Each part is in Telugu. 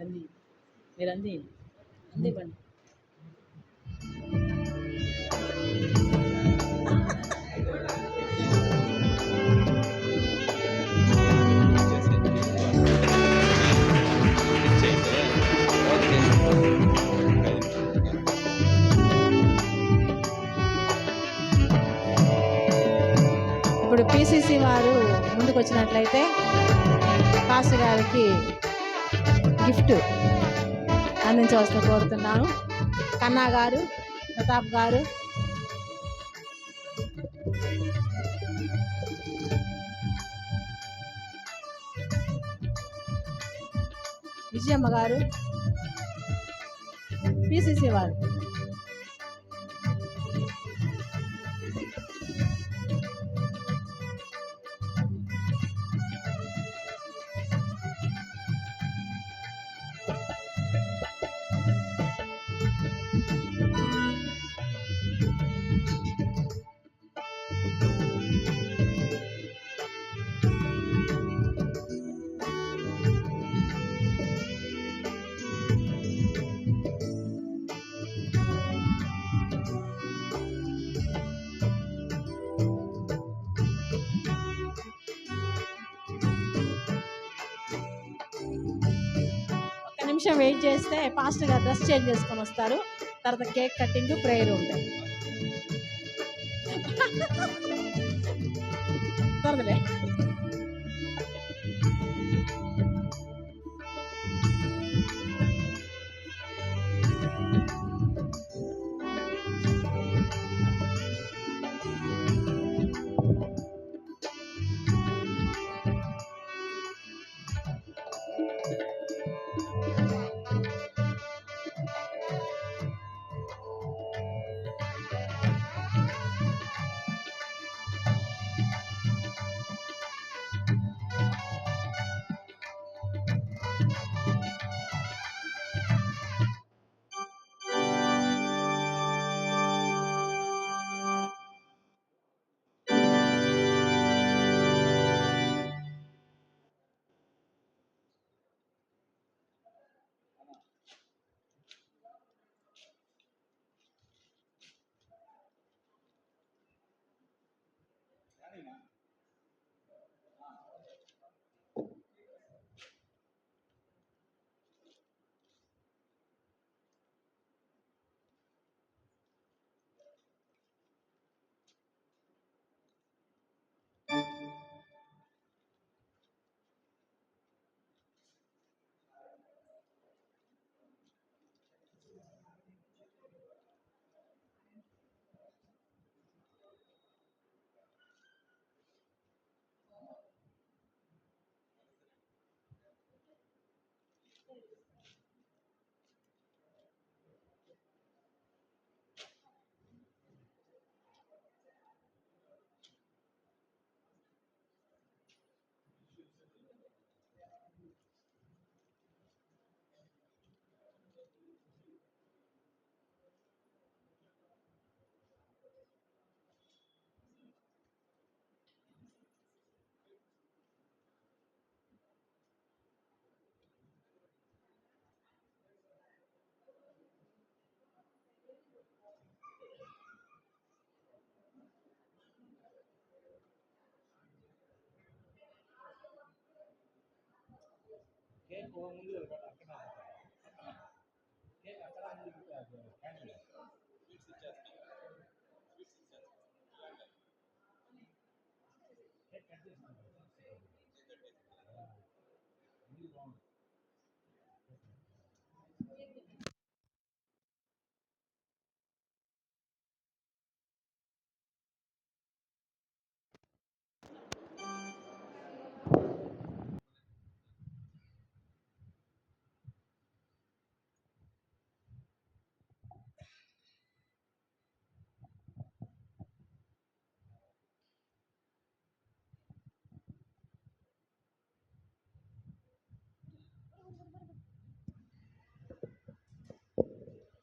అంది మీరు అంది అందివ్వండి. ఇప్పుడు పిసిసి వారు ముందుకు వచ్చినట్లయితే పాస్టర్ గారికి గిఫ్ట్ అందించవలసిన కోరుతున్నాను. కన్నా గారు, ప్రతాప్ గారు, విజయమ్మ గారు, పిసిసి వారు. నిమిషం వెయిట్ చేస్తే పాస్టర్ గారు డ్రెస్ చేంజ్ చేసుకొని వస్తారు. తర్వాత కేక్ కటింగ్, ప్రేయర్ ఉంటాయి. త్వరలే.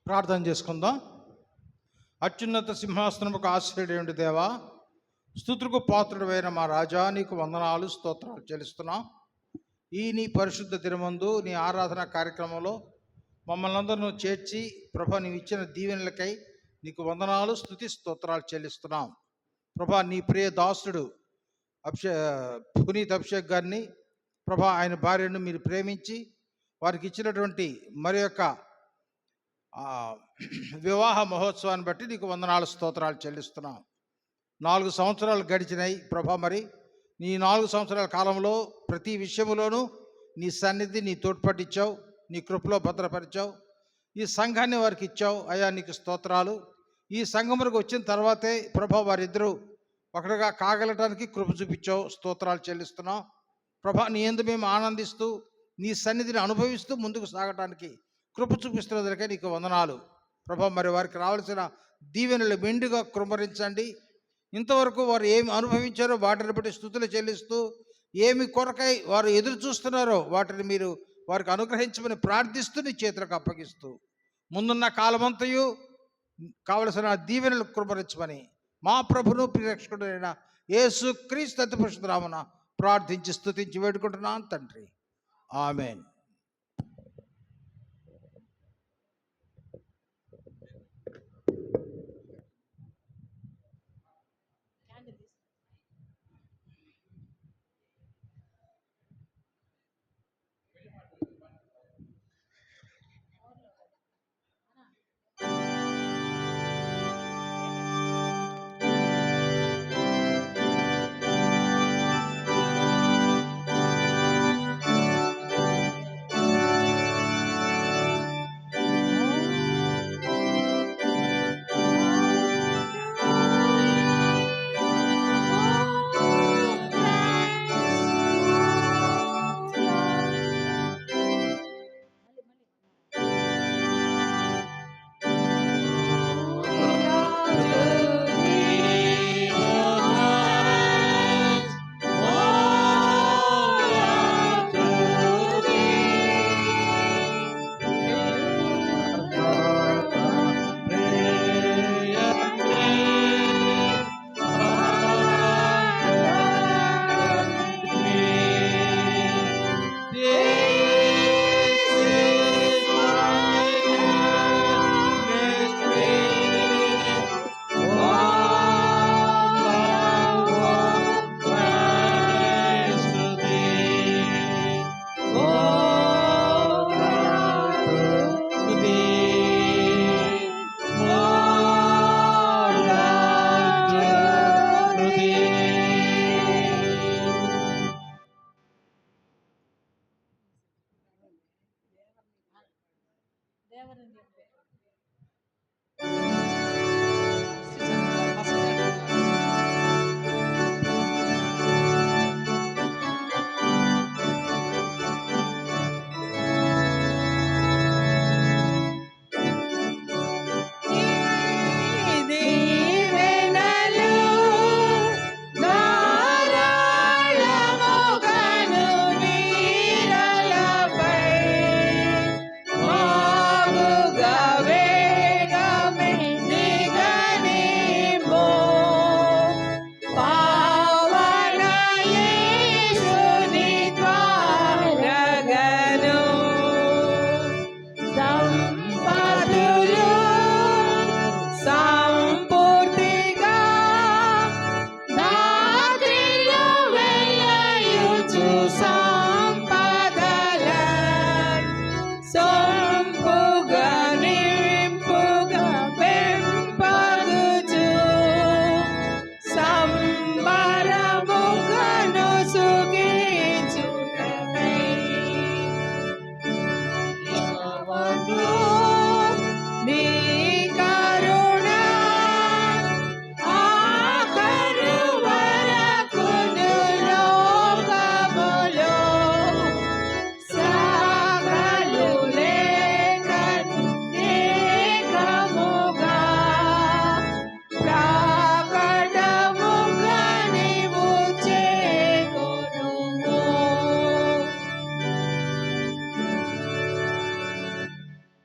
ప్రార్థన చేసుకుందాం. అత్యున్నత సింహాసనముకు ఆశ్రయుడైన దేవా, స్తుతులకు పాత్రుడైన మా రాజా, నీకు వందనాలు స్తోత్రాలు చెల్లిస్తున్నాం. ఈ నీ పరిశుద్ధ దినమందు నీ ఆరాధన కార్యక్రమంలో మమ్మల్ని అందరినూ చేర్చి ప్రభా నీవు ఇచ్చిన దీవెనలకై నీకు వందనాలు, స్తుతి, స్తోత్రాలు చెల్లిస్తున్నాం. ప్రభా నీ ప్రియ దాసుడు పునీత్ అభిషేక్ గారిని ప్రభా ఆయన భార్యను మీరు ప్రేమించి వారికి ఇచ్చినటువంటి మరి యొక్క వివాహ మహోత్సవాన్ని బట్టి నీకు వందనాలు, స్తోత్రాలు చెల్లిస్తున్నాం. 4 సంవత్సరాలు గడిచినాయి ప్రభా. మరి నీ 4 సంవత్సరాల కాలంలో ప్రతి విషయంలోనూ నీ సన్నిధి, నీ తోడ్పట్టించావు, నీ కృపలో భద్రపరిచావు, ఈ సంఘాన్ని వారికి ఇచ్చావు. అయ్యా నీకు స్తోత్రాలు. ఈ సంఘములకు వచ్చిన తర్వాతే ప్రభా వారిద్దరూ ఒకటిగా కాగలటానికి కృప చూపించావు, స్తోత్రాలు చెల్లిస్తున్నాం. ప్రభా నీ యందు మేము ఆనందిస్తూ నీ సన్నిధిని అనుభవిస్తూ ముందుకు సాగటానికి కృప చూపిస్తున్నదరికే నీకు వందనాలు ప్రభా. మరి వారికి రావాల్సిన దీవెనలు మెండుగా కృమరించండి. ఇంతవరకు వారు ఏమి అనుభవించారో వాటిని బట్టి స్తుతులు చెల్లిస్తూ, ఏమి కొరకై వారు ఎదురు చూస్తున్నారో వాటిని మీరు వారికి అనుగ్రహించమని ప్రార్థిస్తూ నీ చేతులకు అప్పగిస్తూ ముందున్న కాలమంతయు కావలసిన దీవెనలు కృమరించమని మా ప్రభును ప్రియరక్షకుడైన యేసు క్రీస్తు అతి పరిశుద్ధ నామమున ప్రార్థించి స్తుతించి వేడుకుంటున్నాను తండ్రి. ఆమేన్.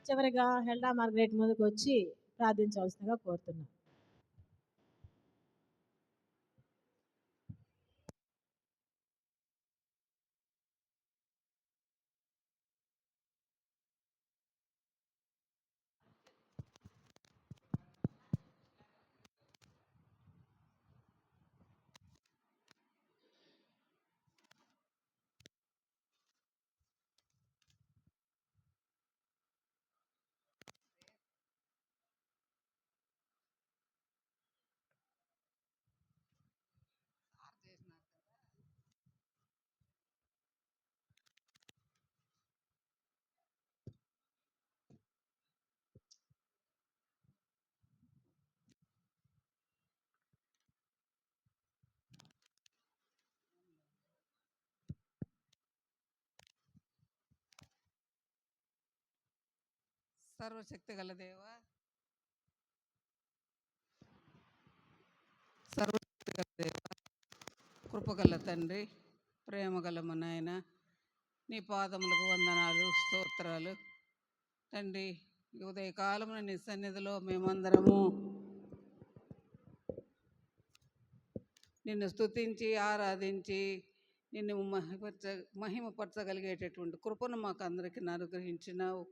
చివరిగా హెల్డా మార్గరెట్ ముందుకు వచ్చి ప్రార్థించవలసిందిగా కోరుతున్నాను. సర్వశక్తి గల దేవ, సర్వశక్తి గల దేవ, కృపగల తండ్రి, ప్రేమగల మా నాయన, నీ పాదములకు వందనాలు, స్తోత్రాలు తండ్రి. ఈ ఉదయకాలమున నీ సన్నిధిలో మేమందరము నిన్ను స్తుతించి ఆరాధించి నిన్ను మహిమపరచగలిగేటటువంటి కృపను మాకు అందరికీ అనుగ్రహించినావు.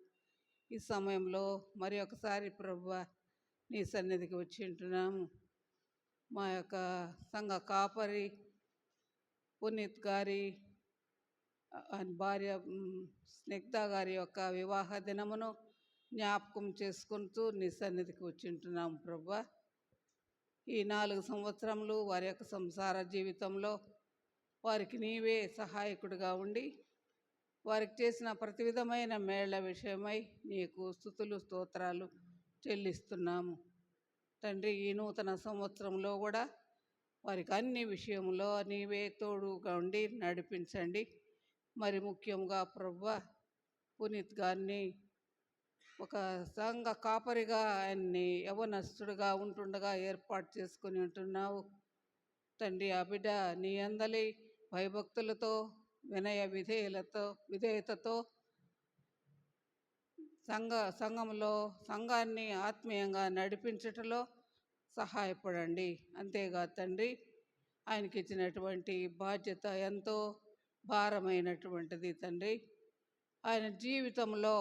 ఈ సమయంలో మరి ఒకసారి ప్రభువా నీ సన్నిధికి వచ్చి ఉంటున్నాము. మా యొక్క సంఘ కాపరి పునీత్ గారి భార్య స్నిగ్ధ గారి యొక్క వివాహ దినమును జ్ఞాపకం చేసుకుంటూ నీ సన్నిధికి వచ్చి ఉంటున్నాము ప్రభువా. ఈ 4 సంవత్సరములు వారి యొక్క సంసార జీవితంలో వారికి నీవే సహాయకుడిగా ఉండి వారికి చేసిన ప్రతి విధమైన మేళ్ల విషయమై నీకు స్తుతులు స్తోత్రాలు చెల్లిస్తున్నాము తండ్రి. ఈ నూతన సంవత్సరంలో కూడా వారికి అన్ని విషయంలో నీవే తోడుగా ఉండి నడిపించండి. మరి ముఖ్యంగా ప్రభువా పునీత్ గారిని ఒక సంఘ కాపరిగా ఆయన్ని యవనస్తుడిగా ఉంటుండగా ఏర్పాటు చేసుకుని ఉంటున్నావు తండ్రి. ఆ బిడ్డ నీ అందలి భయభక్తులతో వినయ విధేయతతో సంఘంలో సంఘాన్ని ఆత్మీయంగా నడిపించటంలో సహాయపడండి. అంతేకాదు తండ్రి, ఆయనకి ఇచ్చినటువంటి బాధ్యత ఎంతో భారమైనటువంటిది తండ్రి. ఆయన జీవితంలో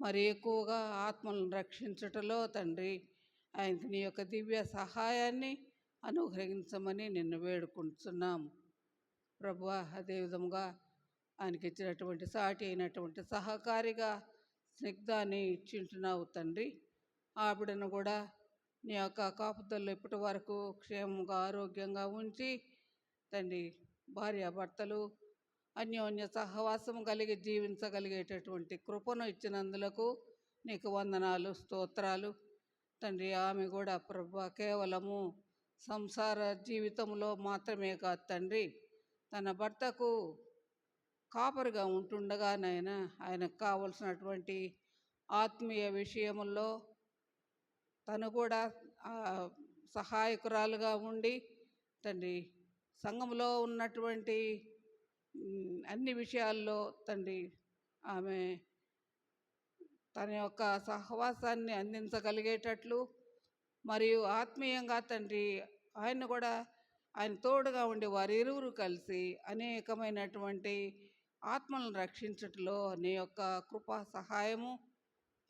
మరి ఎక్కువగా ఆత్మలను రక్షించటంలో తండ్రి ఆయనకి నీ యొక్క దివ్య సహాయాన్ని అనుగ్రహించమని నిన్ను వేడుకుంటున్నాము ప్రభువా. అదేవిధంగా ఆయనకి ఇచ్చినటువంటి సాటి అయినటువంటి సహకారిగా స్నిగ్ధాన్ని ఇచ్చింటున్నావు తండ్రి. ఆవిడను కూడా నీ యొక్క కాపుదల్లో ఇప్పటి వరకు క్షేమంగా ఆరోగ్యంగా ఉంచి తండ్రి భార్యాభర్తలు అన్యోన్య సహవాసం కలిగి జీవించగలిగేటటువంటి కృపను ఇచ్చినందులకు నీకు వందనాలు, స్తోత్రాలు తండ్రి. ఆమె కూడా ప్రభువా కేవలము సంసార జీవితంలో మాత్రమే కాదు తండ్రి, తన భర్తకు కాపరిగా ఉంటుండగానైనా ఆయనకు కావలసినటువంటి ఆత్మీయ విషయముల్లో తను కూడా సహాయకురాలుగా ఉండి తండ్రి సంఘంలో ఉన్నటువంటి అన్ని విషయాల్లో తండ్రి ఆమె తన యొక్క సహవాసాన్ని అందించగలిగేటట్లు మరియు ఆత్మీయంగా తండ్రి ఆయన తోడుగా ఉండి వారిరువురు కలిసి అనేకమైనటువంటి ఆత్మలను రక్షించటంలో నీ యొక్క కృపా సహాయము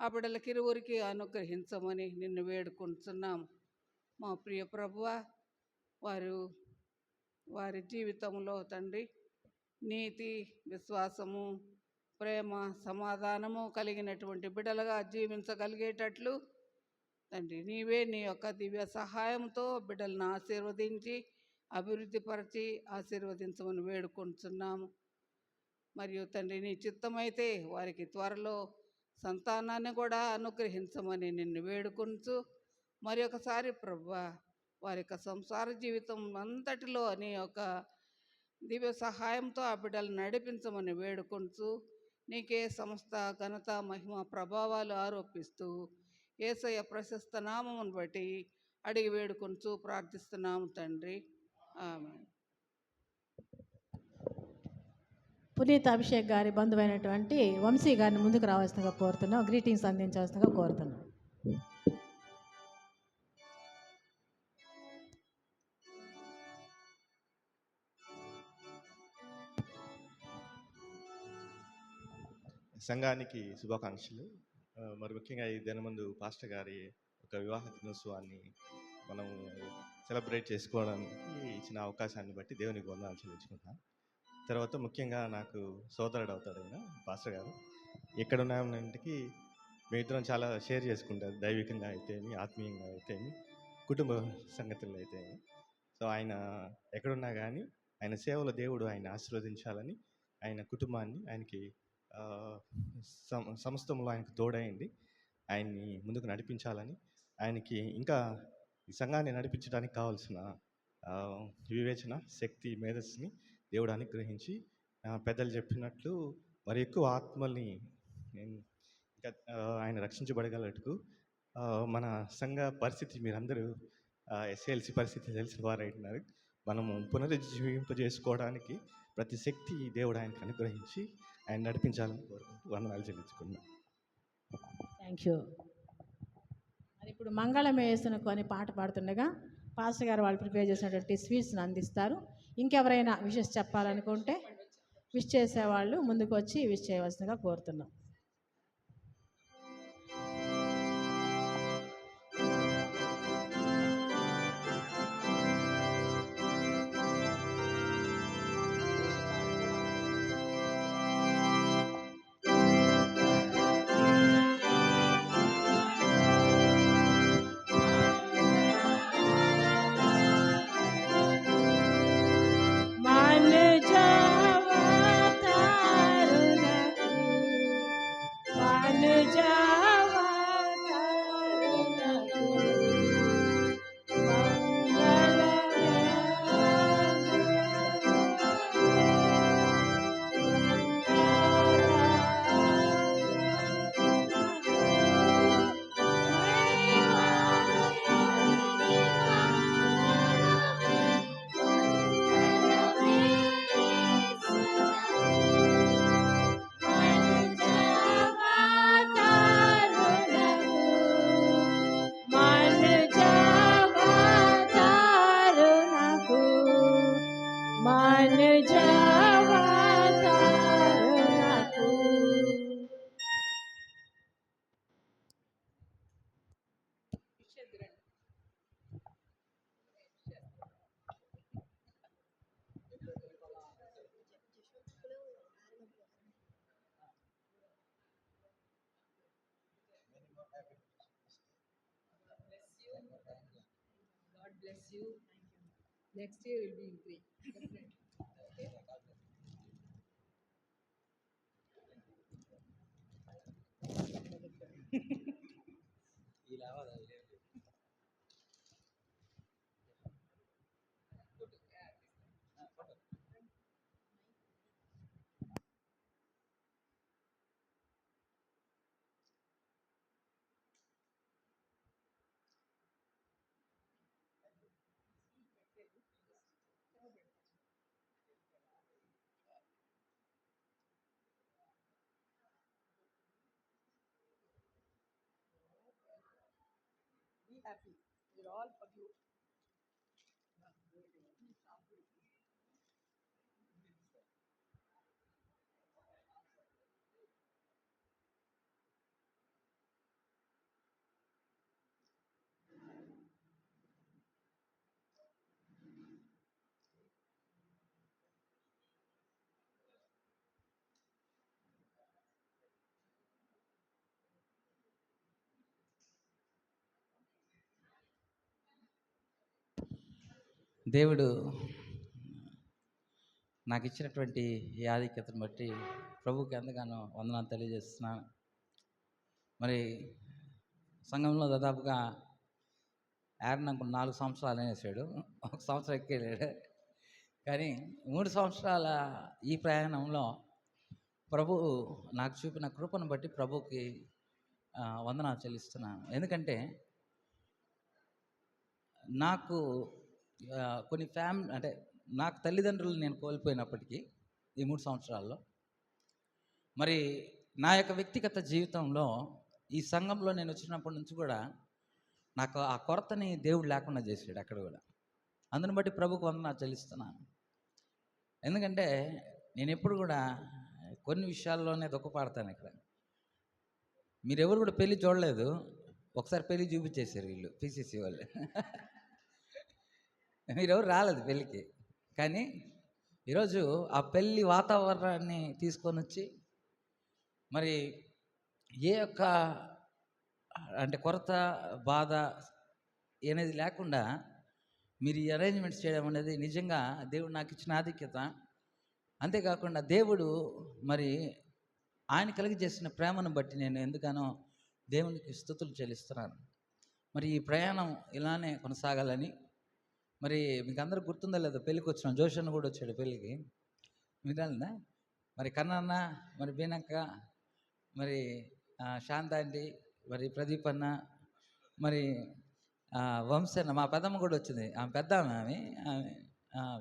ఆ బిడ్డలకి ఇరువురికి అనుగ్రహించమని నిన్ను వేడుకుంటున్నాము మా ప్రియ ప్రభువా. వారి జీవితంలో తండ్రి నీతి, విశ్వాసము, ప్రేమ, సమాధానము కలిగినటువంటి బిడ్డలుగా జీవించగలిగేటట్లు తండ్రి నీవే నీ యొక్క దివ్య సహాయంతో బిడ్డలను ఆశీర్వదించి అభివృద్ధిపరిచి ఆశీర్వదించమని వేడుకుంటున్నాము. మరియు తండ్రి నీ చిత్తమైతే వారికి త్వరలో సంతానాన్ని కూడా అనుగ్రహించమని నిన్ను వేడుకొంచు మరి ఒకసారి ప్రభువా వారి యొక్క సంసార జీవితం అంతటిలో నీ యొక్క దివ్య సహాయంతో ఆ బిడ్డలు నడిపించమని వేడుకొంచు నీకే సమస్త ఘనత, మహిమ, ప్రభావాలు ఆరోపిస్తూ యేసయ్య ప్రశస్త నామమును బట్టి అడిగి వేడుకొంచు ప్రార్థిస్తున్నాము తండ్రి, ఆమేన్. పునీత్ అభిషేక్ గారి బంధువైనటువంటి వంశీ గారిని ముందుకు రావాల్సిందిగా కోరుతున్నాం. గ్రీటింగ్స్ అందించాల్సిందిగా కోరుతున్నాం. సంఘానికి శుభాకాంక్షలు. మరి ముఖ్యంగా ఈ దినమందు పాస్టర్ గారి ఒక వివాహ దినోత్సవాన్ని మనం సెలబ్రేట్ చేసుకోవడానికి ఇచ్చిన అవకాశాన్ని బట్టి దేవునికి వందనాలు చెల్లించుకుంటాం. తర్వాత ముఖ్యంగా నాకు సోదరుడు అవుతాడు ఆయన పాస్టర్ గారు. ఎక్కడున్నామంటికి మీ ఇద్దరం చాలా షేర్ చేసుకుంటారు, దైవికంగా అయితేమి, ఆత్మీయంగా అయితేమి, కుటుంబ సంగతుల్లో అయితేమి. సో ఆయన ఎక్కడున్నా కానీ ఆయన సేవలో దేవుడు ఆయన ఆశీర్వదించాలని, ఆయన కుటుంబాన్ని ఆయనకి సమస్తంలో ఆయనకు తోడైంది ఆయన్ని ముందుకు నడిపించాలని, ఆయనకి ఇంకా ఈ సంఘాన్ని నడిపించడానికి కావాల్సిన వివేచన, శక్తి, మేధస్సుని దేవుడు అనుగ్రహించి పెద్దలు చెప్పినట్లు మరి ఎక్కువ ఆత్మల్ని ఇంకా ఆయన రక్షించబడగలటకు మన సంఘ పరిస్థితి మీరందరూ ఎస్ఎల్సి పరిస్థితి తెలిసిన వారైతున్నారు. మనము పునరుజ్జీవింపజేసుకోవడానికి ప్రతి శక్తి దేవుడు ఆయనకు అనుగ్రహించి ఆయన నడిపించాలని కోరుకుంటూ వందనాలు చెల్లించుకున్నాం. Thank you. మరి ఇప్పుడు మంగళం వేసునకు అని పాట పాడుతుండగా పాస్టర్ గారు వాళ్ళు ప్రిపేర్ చేసినటువంటి స్వీట్స్ని అందిస్తారు. ఇంకెవరైనా విషెస్ చెప్పాలనుకుంటే విష్ చేసేవాళ్ళు ముందుకు వచ్చి విష్ చేయవలసిందిగా కోరుతున్నాం. God bless you. Next year will be great. Definitely. Okay. Be happy. We're all for you. దేవుడు నాకు ఇచ్చినటువంటి ఈ ఆధిక్యతను బట్టి ప్రభువుకి ఎంతగానో వందనాలు తెలియజేస్తున్నాను. మరి సంఘంలో దాదాపుగా నాకు 4 సంవత్సరాలు అనేసాడు, 1 సంవత్సరం ఎక్కేళ్ళాడు. కానీ 3 సంవత్సరాల ఈ ప్రయాణంలో ప్రభువు నాకు చూపిన కృపను బట్టి ప్రభువుకి వందనాలు చెల్లిస్తున్నాను. ఎందుకంటే నాకు కొన్ని అంటే నాకు తల్లిదండ్రులు నేను కోల్పోయినప్పటికీ ఈ 3 సంవత్సరాల్లో మరి నా యొక్క వ్యక్తిగత జీవితంలో ఈ సంఘంలో నేను వచ్చినప్పటి నుంచి కూడా నాకు ఆ కొరతని దేవుడు లేకుండా చేశాడు అక్కడ కూడా. అందుని బట్టి ప్రభుకు వందనాలు చెల్లిస్తున్నాను. ఎందుకంటే నేను ఎప్పుడు కూడా కొన్ని విషయాల్లోనే దుఃఖపడతాను. ఇక్కడ మీరెవరు కూడా పెళ్ళి చూడలేదు, ఒకసారి పెళ్ళి చూపించేశారు వీళ్ళు పిసిసి వాళ్ళు. మీరెవరు రాలేదు పెళ్ళికి, కానీ ఈరోజు ఆ పెళ్ళి వాతావరణాన్ని తీసుకొని వచ్చి మరి ఏ యొక్క అంటే కొరత బాధ అనేది లేకుండా మీరు ఈ అరేంజ్మెంట్స్ చేయడం అనేది నిజంగా దేవుడు నాకు ఇచ్చిన ఆధిక్యత. అంతేకాకుండా దేవుడు మరి ఆయన కలిగి చేసిన ప్రేమను బట్టి నేను ఎందుకనో దేవునికి స్తుతులు చెల్లిస్తున్నాను. మరి ఈ ప్రయాణం ఇలానే కొనసాగాలని. మరి మీకు అందరూ గుర్తుందో లేదో పెళ్ళికి వచ్చినాం, జోషన్న కూడా వచ్చాడు పెళ్ళికి, వినాలిందా? మరి కన్నన్న, మరి బీనక్క, మరి శాంత ఆంటీ, మరి ప్రదీప్ అన్న, మరి వంశన్న, మా పెద్దమ్మ కూడా వచ్చింది, ఆమె పెద్ద ఆమె, ఆమె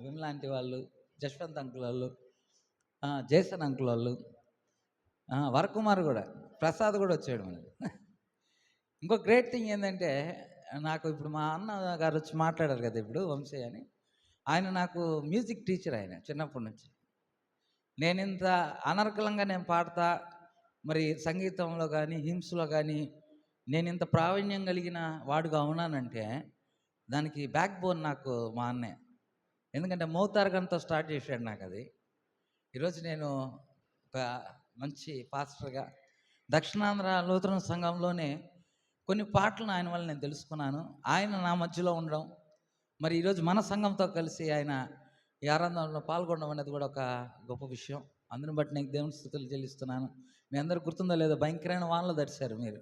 విమల ఆంటీ వాళ్ళు, జశ్వంత్ అంకుల్ వాళ్ళు, జేసన్ అంకుల్ వాళ్ళు, వరకుమార్ కూడా, ప్రసాద్ కూడా వచ్చాడు మనకి. ఇంకో గ్రేట్ థింగ్ ఏంటంటే, నాకు ఇప్పుడు మా అన్న గారు వచ్చి మాట్లాడారు కదా ఇప్పుడు, వంశీ అని, ఆయన నాకు మ్యూజిక్ టీచర్, ఆయన చిన్నప్పటి నుంచి. నేను ఇంత అనర్గళంగా నేను పాడతా, మరి సంగీతంలో కానీ హిమ్స్లో కానీ నేను ఇంత ప్రావీణ్యం కలిగిన వాడుగా ఉన్నానంటే దానికి బ్యాక్ బోన్ నాకు మా అన్నే. ఎందుకంటే మౌతార్గంతో స్టార్ట్ చేశాడు నాకు అది. ఈరోజు నేను ఒక మంచి పాస్టర్గా దక్షిణాంధ్ర లూథరన్ సంఘంలోనే కొన్ని పాటలను ఆయన వల్ల నేను తెలుసుకున్నాను. ఆయన నా మధ్యలో ఉండడం, మరి ఈరోజు మన సంఘంతో కలిసి ఆయన ఈ ఆరాధనలో పాల్గొనడం అనేది కూడా ఒక గొప్ప విషయం. అందుని బట్టి నీకు దేవుని స్తుతులు చెల్లిస్తున్నాను. మీ అందరూ గుర్తుందో లేదో, భయంకరమైన వానలు తడిశారు మీరు.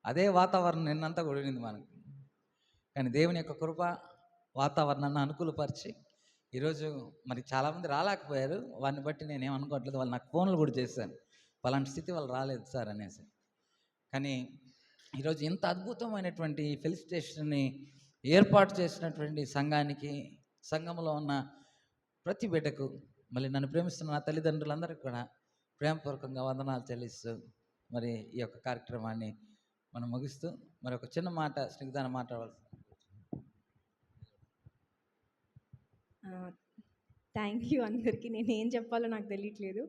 అదే వాతావరణం నిన్నంతా కూడింది మనకు. కానీ దేవుని యొక్క కృప వాతావరణాన్ని అనుకూలపరిచి ఈరోజు మరి చాలామంది రాలేకపోయారు. వారిని బట్టి నేను ఏమనుకోవట్లేదు. వాళ్ళు నాకు ఫోన్లు కూడా చేశాను, పలాంటి స్థితి వాళ్ళు రాలేదు సార్ అనేసి. కానీ ఈరోజు ఇంత అద్భుతమైనటువంటి ఫెలిసిటేషన్ని ఏర్పాటు చేసినటువంటి సంఘానికి, సంఘంలో ఉన్న ప్రతి బిడ్డకు, మళ్ళీ నన్ను ప్రేమిస్తున్న నా తల్లిదండ్రులందరికీ కూడా ప్రేమపూర్వకంగా వందనాలు చెల్లిస్తూ మరి ఈ యొక్క కార్యక్రమాన్ని మనం ముగిస్తూ మరి ఒక చిన్న మాట స్నిగ్ధాన్ని మాట్లాడవలసి. థ్యాంక్ యూ అందరికీ. నేను ఏం చెప్పాలో నాకు తెలియట్లేదు.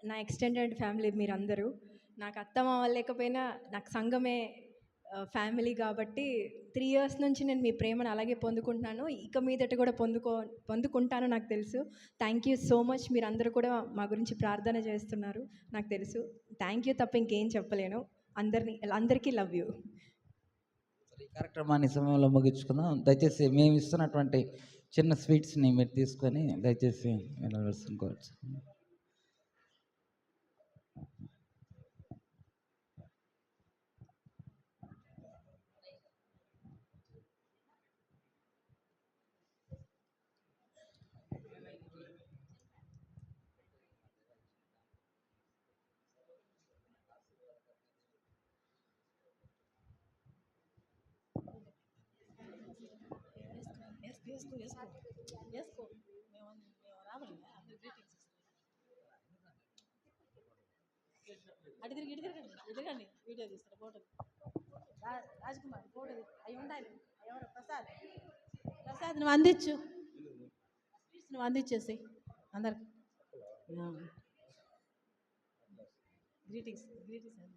నా ఎక్స్టెండెడ్ ఫ్యామిలీ మీరందరూ. నాకు అత్తమామ లేకపోయినా నాకు సంఘమే ఫ్యామిలీ కాబట్టి 3 years నుంచి నేను మీ ప్రేమను అలాగే పొందుకుంటున్నాను. ఇక మీదట కూడా పొందుకుంటాను నాకు తెలుసు. Thank you so much. మీరందరూ కూడా మా గురించి ప్రార్థన చేస్తున్నారు నాకు తెలుసు. థ్యాంక్ యూ తప్ప ఇంకేం చెప్పలేను. అందరికీ లవ్ యూ. ఈ కార్యక్రమాన్ని సమయంలో ముగించుకుందాం. దయచేసి మేము ఇస్తున్నటువంటి చిన్న స్వీట్స్ని మీరు తీసుకొని దయచేసి వెళ్ళవలసింది. వేసుకో. మేము రావాలి, అందరు గ్రీటింగ్స్ అటు తిరిగి ఇటు తిరగండి, ఎదుగండి, వీడియో తీస్తారు, ఫోటో. రాజ్కుమార్ ఫోటో అవి ఉండాలి. ఎవరు? ప్రసాద్, ప్రసాద్ నువ్వు అందించు, నువ్వు అందించేసి అందరికి గ్రీటింగ్స్ గ్రీటింగ్స్ అండి.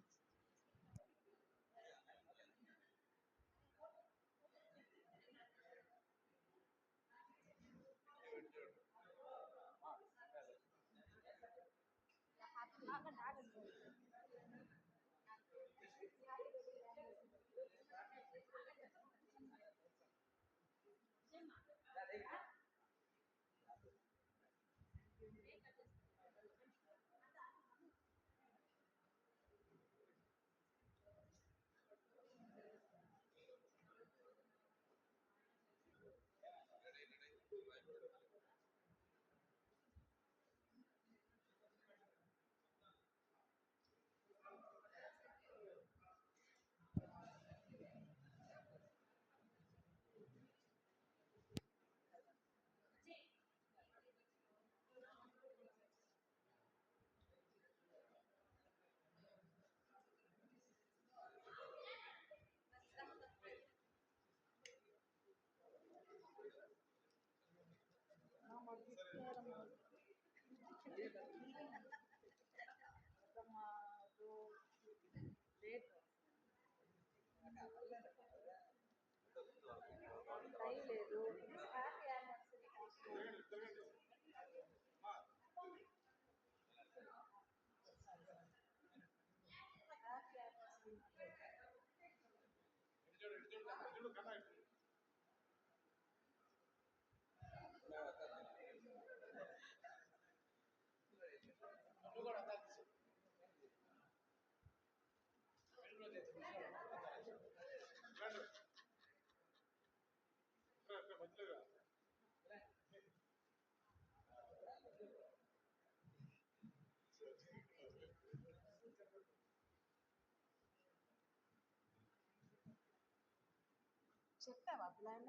చెప్తావా ప్లాన్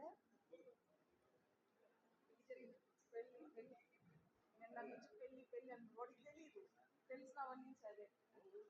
పెళ్ళి పెళ్ళి నిన్న నుంచి పెళ్ళి పెళ్ళి అని వాడికి తెలియదు తెలిసినవన్నీ నుంచి అదే ఇదే